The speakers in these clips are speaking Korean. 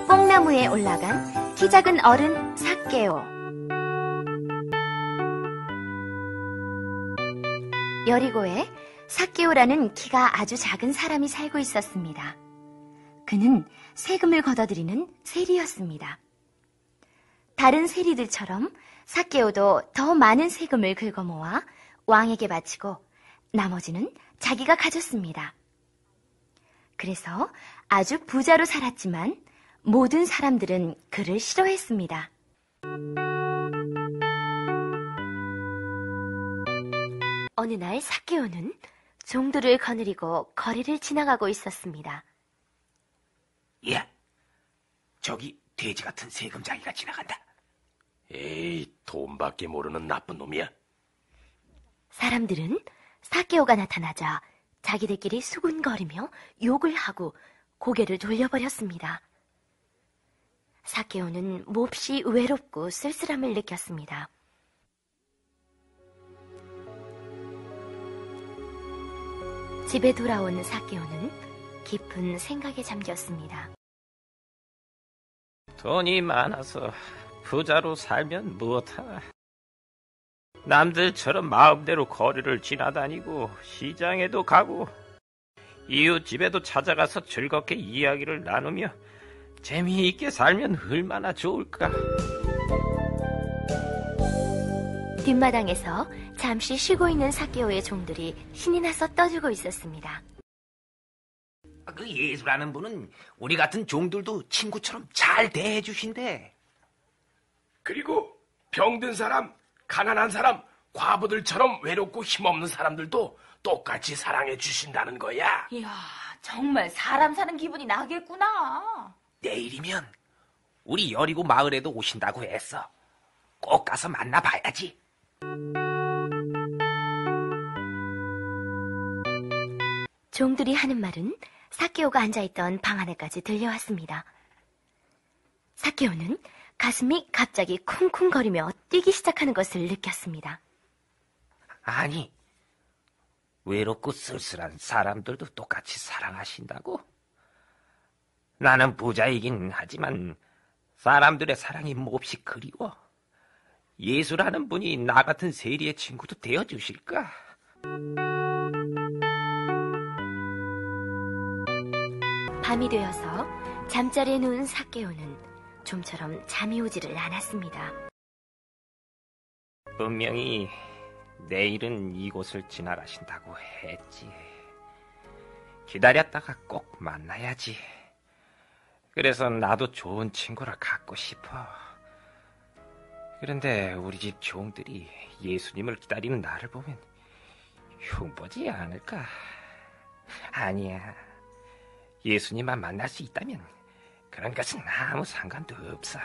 뽕나무에 올라간 키 작은 어른 삭개오. 여리고에 삭개오라는 키가 아주 작은 사람이 살고 있었습니다. 그는 세금을 걷어들이는 세리였습니다. 다른 세리들처럼 삭개오도 더 많은 세금을 긁어모아 왕에게 바치고 나머지는 자기가 가졌습니다. 그래서 아주 부자로 살았지만 모든 사람들은 그를 싫어했습니다. 어느 날 삭개오는 종들을 거느리고 거리를 지나가고 있었습니다. 야, 저기 돼지 같은 세금장이가 지나간다. 에이, 돈밖에 모르는 나쁜 놈이야. 사람들은 삭개오가 나타나자 자기들끼리 수군거리며 욕을 하고 고개를 돌려버렸습니다. 삭개오는 몹시 외롭고 쓸쓸함을 느꼈습니다. 집에 돌아온 삭개오는 깊은 생각에 잠겼습니다. 돈이 많아서 부자로 살면 무엇하나. 남들처럼 마음대로 거리를 지나다니고 시장에도 가고 이웃 집에도 찾아가서 즐겁게 이야기를 나누며 재미있게 살면 얼마나 좋을까. 뒷마당에서 잠시 쉬고 있는 삭개오의 종들이 신이 나서 떠들고 있었습니다. 그 예수라는 분은 우리 같은 종들도 친구처럼 잘 대해주신대. 그리고 병든 사람, 가난한 사람, 과부들처럼 외롭고 힘없는 사람들도 똑같이 사랑해 주신다는 거야. 이야, 정말 사람 사는 기분이 나겠구나. 내일이면 우리 여리고 마을에도 오신다고 했어. 꼭 가서 만나봐야지. 종들이 하는 말은 삭개오가 앉아있던 방 안에까지 들려왔습니다. 삭개오는 가슴이 갑자기 쿵쿵거리며 뛰기 시작하는 것을 느꼈습니다. 아니, 외롭고 쓸쓸한 사람들도 똑같이 사랑하신다고? 나는 부자이긴 하지만 사람들의 사랑이 몹시 그리워. 예수라는 분이 나 같은 세리의 친구도 되어주실까? 밤이 되어서 잠자리에 누운 삭개오는 좀처럼 잠이 오지를 않았습니다. 분명히 내일은 이곳을 지나가신다고 했지. 기다렸다가 꼭 만나야지. 그래서 나도 좋은 친구를 갖고 싶어. 그런데 우리 집 종들이 예수님을 기다리는 나를 보면 흉보지 않을까? 아니야. 예수님만 만날 수 있다면 그런 것은 아무 상관도 없어.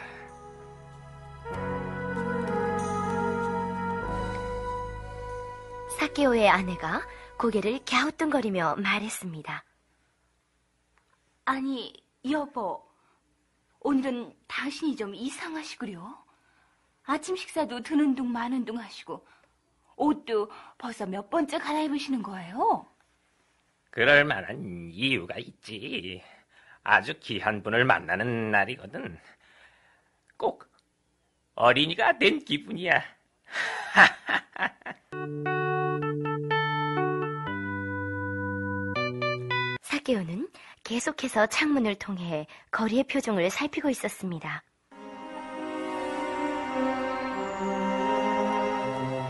삭개오의 아내가 고개를 갸우뚱거리며 말했습니다. 아니, 여보, 오늘은 당신이 좀 이상하시구려. 아침 식사도 드는 둥 마는 둥 하시고 옷도 벌써 몇 번째 갈아입으시는 거예요? 그럴 만한 이유가 있지. 아주 귀한 분을 만나는 날이거든. 꼭 어린이가 된 기분이야. 삭개오는 계속해서 창문을 통해 거리의 표정을 살피고 있었습니다.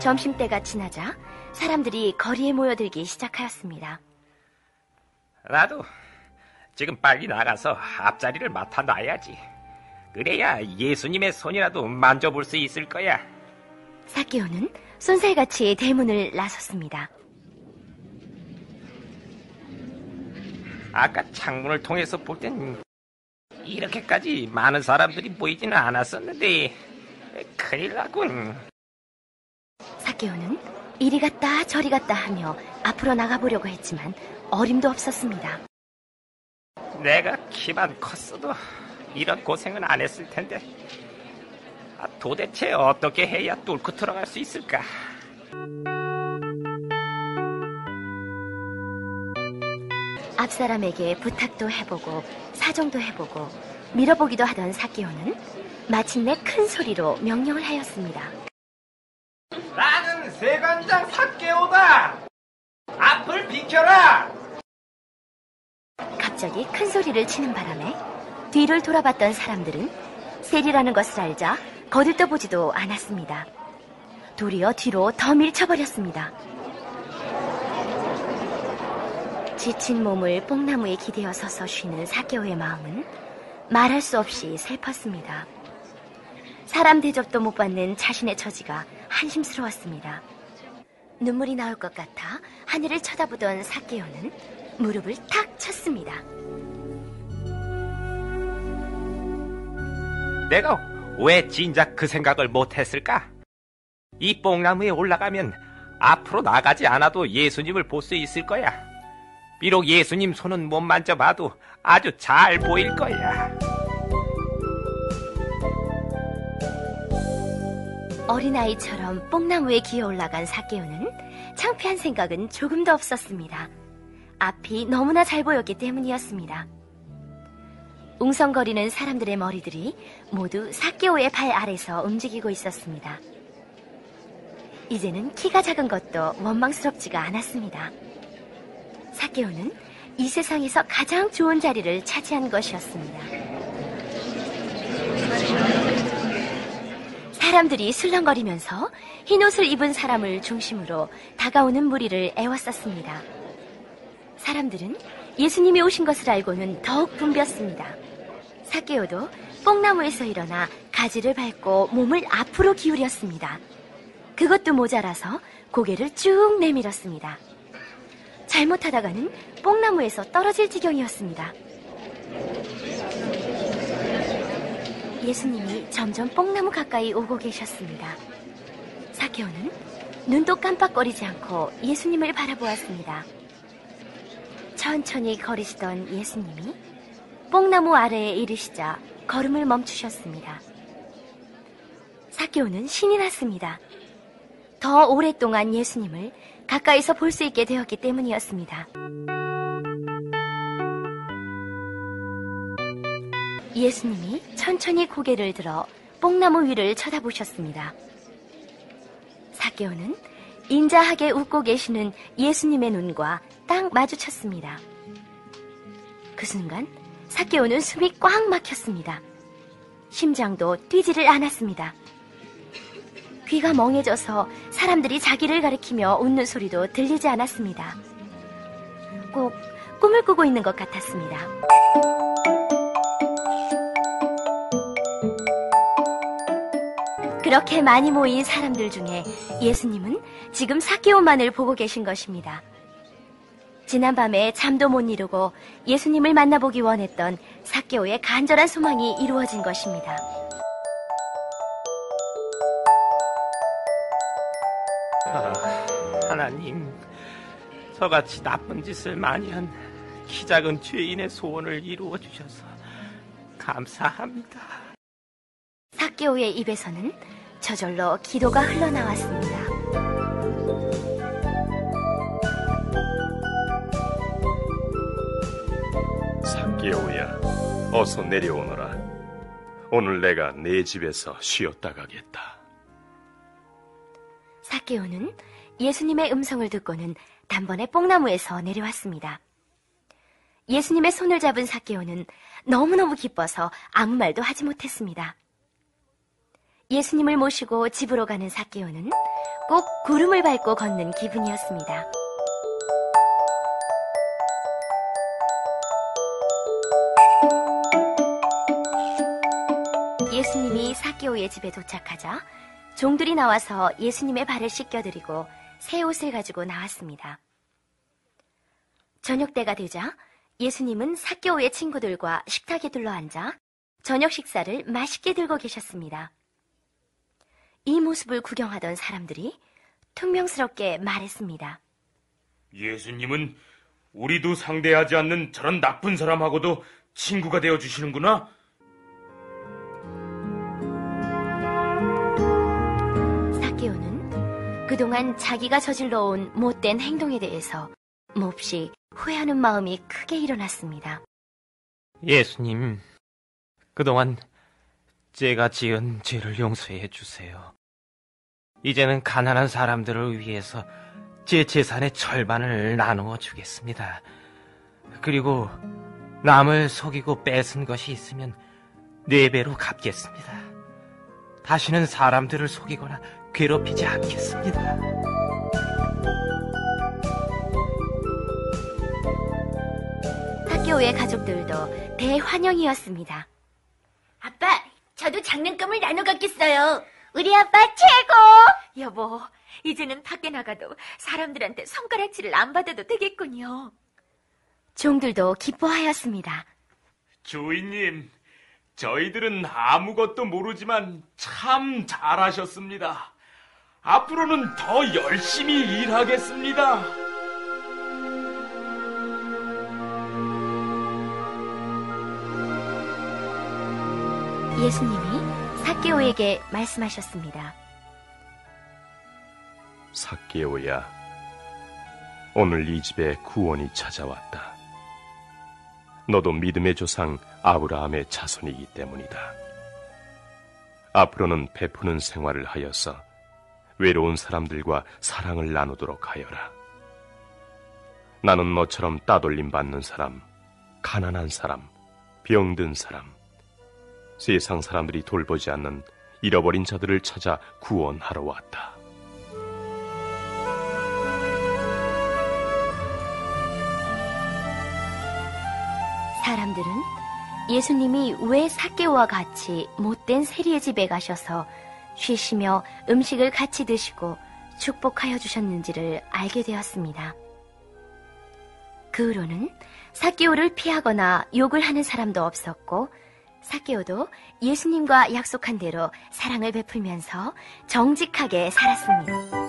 점심때가 지나자 사람들이 거리에 모여들기 시작하였습니다. 나도 지금 빨리 나가서 앞자리를 맡아놔야지. 그래야 예수님의 손이라도 만져볼 수 있을 거야. 삭개오는 쏜살같이 대문을 나섰습니다. 아까 창문을 통해서 볼 땐 이렇게까지 많은 사람들이 보이지는 않았었는데 큰일 나군. 삭개오는 이리 갔다 저리 갔다 하며 앞으로 나가보려고 했지만 어림도 없었습니다. 내가 키만 컸어도 이런 고생은 안 했을 텐데 도대체 어떻게 해야 뚫고 들어갈 수 있을까? 옆 사람에게 부탁도 해보고 사정도 해보고 밀어보기도 하던 삭개오는 마침내 큰 소리로 명령을 하였습니다. 나는 세관장 삭개오다. 앞을 비켜라. 갑자기 큰 소리를 치는 바람에 뒤를 돌아봤던 사람들은 세리라는 것을 알자 거들떠보지도 않았습니다. 도리어 뒤로 더 밀쳐버렸습니다. 지친 몸을 뽕나무에 기대어 서서 쉬는 삭개오의 마음은 말할 수 없이 슬펐습니다. 사람 대접도 못 받는 자신의 처지가 한심스러웠습니다. 눈물이 나올 것 같아 하늘을 쳐다보던 삭개오는 무릎을 탁 쳤습니다. 내가 왜 진작 그 생각을 못했을까? 이 뽕나무에 올라가면 앞으로 나가지 않아도 예수님을 볼 수 있을 거야. 비록 예수님 손은 못 만져봐도 아주 잘 보일 거야. 어린아이처럼 뽕나무에 기어 올라간 삭개오는 창피한 생각은 조금도 없었습니다. 앞이 너무나 잘 보였기 때문이었습니다. 웅성거리는 사람들의 머리들이 모두 삭개오의 발 아래서 움직이고 있었습니다. 이제는 키가 작은 것도 원망스럽지가 않았습니다. 삭개오는 이 세상에서 가장 좋은 자리를 차지한 것이었습니다. 사람들이 술렁거리면서 흰옷을 입은 사람을 중심으로 다가오는 무리를 애워쌌습니다. 사람들은 예수님이 오신 것을 알고는 더욱 붐볐습니다. 삭개오도 뽕나무에서 일어나 가지를 밟고 몸을 앞으로 기울였습니다. 그것도 모자라서 고개를 쭉 내밀었습니다. 잘못하다가는 뽕나무에서 떨어질 지경이었습니다. 예수님이 점점 뽕나무 가까이 오고 계셨습니다. 삭개오는 눈도 깜빡거리지 않고 예수님을 바라보았습니다. 천천히 걸으시던 예수님이 뽕나무 아래에 이르시자 걸음을 멈추셨습니다. 삭개오는 신이 났습니다. 더 오랫동안 예수님을 가까이서 볼 수 있게 되었기 때문이었습니다. 예수님이 천천히 고개를 들어 뽕나무 위를 쳐다보셨습니다. 삭개오는 인자하게 웃고 계시는 예수님의 눈과 딱 마주쳤습니다. 그 순간 삭개오는 숨이 꽉 막혔습니다. 심장도 뛰지를 않았습니다. 귀가 멍해져서 사람들이 자기를 가리키며 웃는 소리도 들리지 않았습니다. 꼭 꿈을 꾸고 있는 것 같았습니다. 그렇게 많이 모인 사람들 중에 예수님은 지금 삭개오만을 보고 계신 것입니다. 지난밤에 잠도 못 이루고 예수님을 만나보기 원했던 삭개오의 간절한 소망이 이루어진 것입니다. 하나님, 저같이 나쁜 짓을 많이 한 키 작은 죄인의 소원을 이루어 주셔서 감사합니다. 삭개오의 입에서는 저절로 기도가 흘러나왔습니다. 삭개오야, 어서 내려오너라. 오늘 내가 네 집에서 쉬었다 가겠다. 삭개오는 예수님의 음성을 듣고는 단번에 뽕나무에서 내려왔습니다. 예수님의 손을 잡은 삭개오는 너무너무 기뻐서 아무 말도 하지 못했습니다. 예수님을 모시고 집으로 가는 삭개오는 꼭 구름을 밟고 걷는 기분이었습니다. 예수님이 삭개오의 집에 도착하자 종들이 나와서 예수님의 발을 씻겨드리고 새 옷을 가지고 나왔습니다. 저녁 때가 되자 예수님은 삭개오의 친구들과 식탁에 둘러앉아 저녁 식사를 맛있게 들고 계셨습니다. 이 모습을 구경하던 사람들이 퉁명스럽게 말했습니다. 예수님은 우리도 상대하지 않는 저런 나쁜 사람하고도 친구가 되어주시는구나. 삭개오는 그동안 자기가 저질러온 못된 행동에 대해서 몹시 후회하는 마음이 크게 일어났습니다. 예수님, 그동안 제가 지은 죄를 용서해 주세요. 이제는 가난한 사람들을 위해서 제 재산의 절반을 나누어 주겠습니다. 그리고 남을 속이고 뺏은 것이 있으면 4배로 갚겠습니다. 다시는 사람들을 속이거나 괴롭히지 않겠습니다. 삭개오의 가족들도 대환영이었습니다. 아빠, 저도 장난감을 나눠 갖겠어요. 우리 아빠 최고! 여보, 이제는 밖에 나가도 사람들한테 손가락질을 안 받아도 되겠군요. 종들도 기뻐하였습니다. 주인님, 저희들은 아무것도 모르지만 참 잘하셨습니다. 앞으로는 더 열심히 일하겠습니다. 예수님이 삭개오에게 말씀하셨습니다. 삭개오야, 오늘 이 집에 구원이 찾아왔다. 너도 믿음의 조상 아브라함의 자손이기 때문이다. 앞으로는 베푸는 생활을 하여서 외로운 사람들과 사랑을 나누도록 하여라. 나는 너처럼 따돌림 받는 사람, 가난한 사람, 병든 사람, 세상 사람들이 돌보지 않는 잃어버린 자들을 찾아 구원하러 왔다. 사람들은 예수님이 왜 삭개오와 같이 못된 세리의 집에 가셔서 쉬시며 음식을 같이 드시고 축복하여 주셨는지를 알게 되었습니다. 그 후로는 삭개오를 피하거나 욕을 하는 사람도 없었고, 삭개오도 예수님과 약속한 대로 사랑을 베풀면서 정직하게 살았습니다.